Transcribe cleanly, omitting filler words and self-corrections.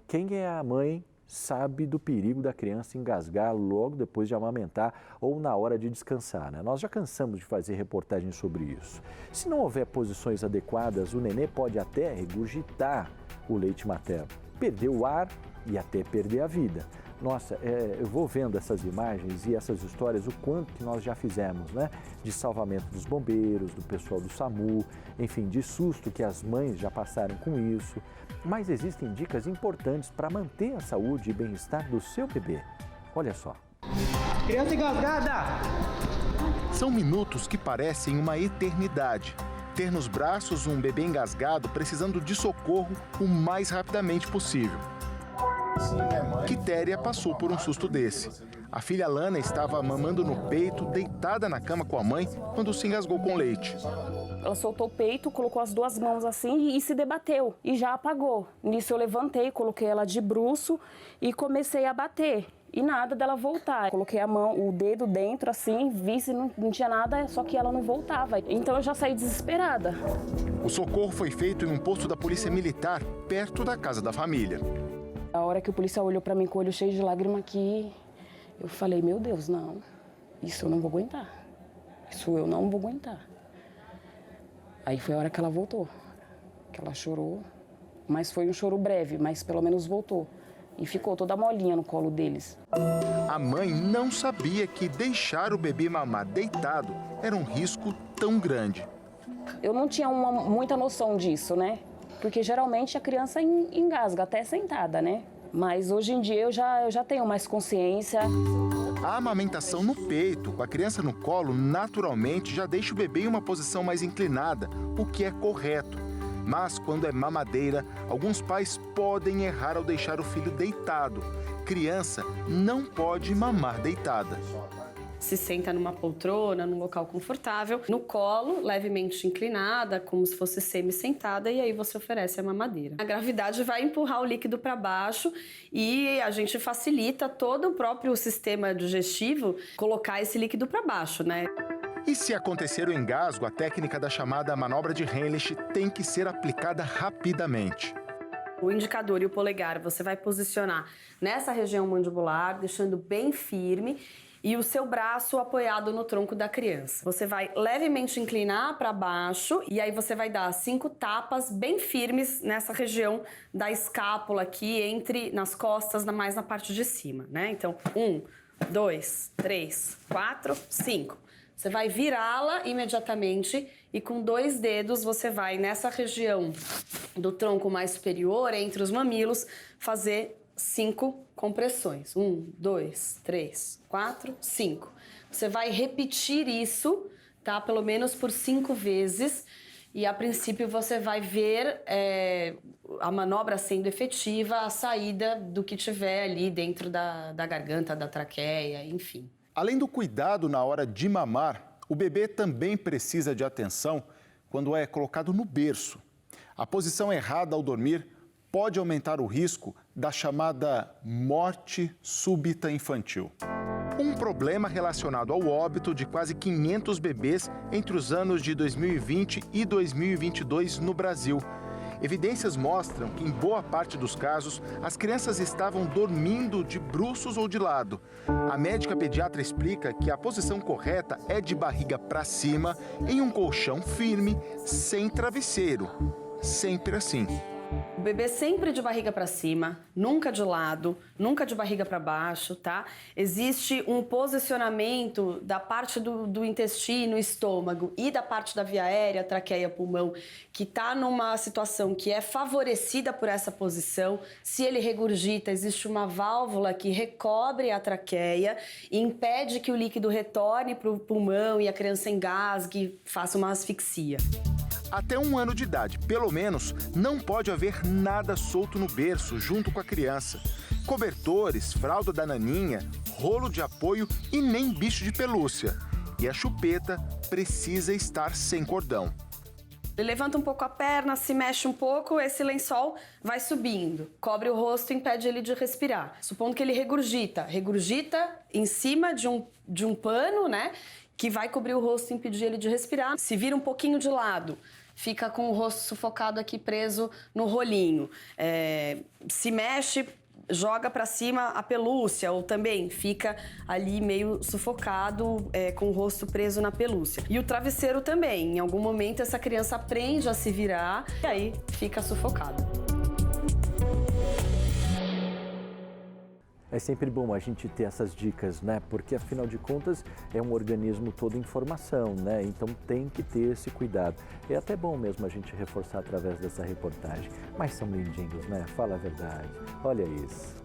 Quem é a mãe sabe do perigo da criança engasgar logo depois de amamentar ou na hora de descansar, né? Nós já cansamos de fazer reportagens sobre isso. Se não houver posições adequadas, o nenê pode até regurgitar o leite materno, perder o ar e até perder a vida. Nossa, eu vou vendo essas imagens e essas histórias, o quanto que nós já fizemos, né? De salvamento dos bombeiros, do pessoal do SAMU, enfim, de susto que as mães já passaram com isso. Mas existem dicas importantes para manter a saúde e bem-estar do seu bebê. Olha só. Criança engasgada! São minutos que parecem uma eternidade. Ter nos braços um bebê engasgado precisando de socorro o mais rapidamente possível. Quitéria passou por um susto desse. A filha Lana estava mamando no peito, deitada na cama com a mãe, quando se engasgou com leite. Ela soltou o peito, colocou as duas mãos assim e se debateu. E já apagou. Nisso eu levantei, coloquei ela de bruço e comecei a bater. E nada dela voltar. Coloquei a mão, o dedo dentro assim, vi se não tinha nada, só que ela não voltava. Então eu já saí desesperada. O socorro foi feito em um posto da Polícia Militar, perto da casa da família. A hora que o policial olhou pra mim com o olho cheio de lágrima aqui, eu falei, meu Deus, não, isso eu não vou aguentar. Isso eu não vou aguentar. Aí foi a hora que ela voltou, que ela chorou, mas foi um choro breve, mas pelo menos voltou. E ficou toda molinha no colo deles. A mãe não sabia que deixar o bebê mamar deitado era um risco tão grande. Eu não tinha muita noção disso, né? Porque geralmente a criança engasga até sentada, né? Mas hoje em dia eu já tenho mais consciência. A amamentação no peito, com a criança no colo, naturalmente já deixa o bebê em uma posição mais inclinada, o que é correto. Mas quando é mamadeira, alguns pais podem errar ao deixar o filho deitado. Criança não pode mamar deitada. Se senta numa poltrona, num local confortável, no colo, levemente inclinada, como se fosse semi-sentada, e aí você oferece a mamadeira. A gravidade vai empurrar o líquido para baixo e a gente facilita todo o próprio sistema digestivo colocar esse líquido para baixo, né? E se acontecer o engasgo, a técnica da chamada manobra de Heimlich tem que ser aplicada rapidamente. O indicador e o polegar você vai posicionar nessa região mandibular, deixando bem firme, e o seu braço apoiado no tronco da criança. Você vai levemente inclinar para baixo e aí você vai dar 5 tapas bem firmes nessa região da escápula aqui, nas costas, mais na parte de cima, né? Então, 1, 2, 3, 4, 5. Você vai virá-la imediatamente e com 2 dedos você vai nessa região do tronco mais superior, entre os mamilos, fazer 5 compressões. 1, 2, 3, 4, 5. Você vai repetir isso, tá? Pelo menos por 5 vezes. E a princípio você vai ver a manobra sendo efetiva, a saída do que tiver ali dentro da garganta, da traqueia, enfim. Além do cuidado na hora de mamar, o bebê também precisa de atenção quando é colocado no berço. A posição errada ao dormir pode aumentar o risco da chamada morte súbita infantil. Um problema relacionado ao óbito de quase 500 bebês entre os anos de 2020 e 2022 no Brasil. Evidências mostram que, em boa parte dos casos, as crianças estavam dormindo de bruços ou de lado. A médica pediatra explica que a posição correta é de barriga para cima, em um colchão firme, sem travesseiro. Sempre assim. O bebê sempre de barriga para cima, nunca de lado, nunca de barriga para baixo, tá? Existe um posicionamento da parte do intestino, estômago e da parte da via aérea, traqueia, pulmão, que tá numa situação que é favorecida por essa posição. Se ele regurgita, existe uma válvula que recobre a traqueia e impede que o líquido retorne para o pulmão e a criança engasgue, faça uma asfixia. Até 1 ano de idade, pelo menos, não pode haver nada solto no berço junto com a criança. Cobertores, fralda da naninha, rolo de apoio e nem bicho de pelúcia. E a chupeta precisa estar sem cordão. Ele levanta um pouco a perna, se mexe um pouco, esse lençol vai subindo. Cobre o rosto e impede ele de respirar. Supondo que ele regurgita em cima de um pano, né? Que vai cobrir o rosto e impedir ele de respirar. Se vira um pouquinho de lado, fica com o rosto sufocado aqui preso no rolinho. Se mexe, joga para cima a pelúcia, ou também fica ali meio sufocado, com o rosto preso na pelúcia. E o travesseiro também, em algum momento essa criança aprende a se virar e aí fica sufocada. É sempre bom a gente ter essas dicas, né? Porque afinal de contas é um organismo todo em formação, né? Então tem que ter esse cuidado. É até bom mesmo a gente reforçar através dessa reportagem. Mas são lindinhos, né? Fala a verdade. Olha isso.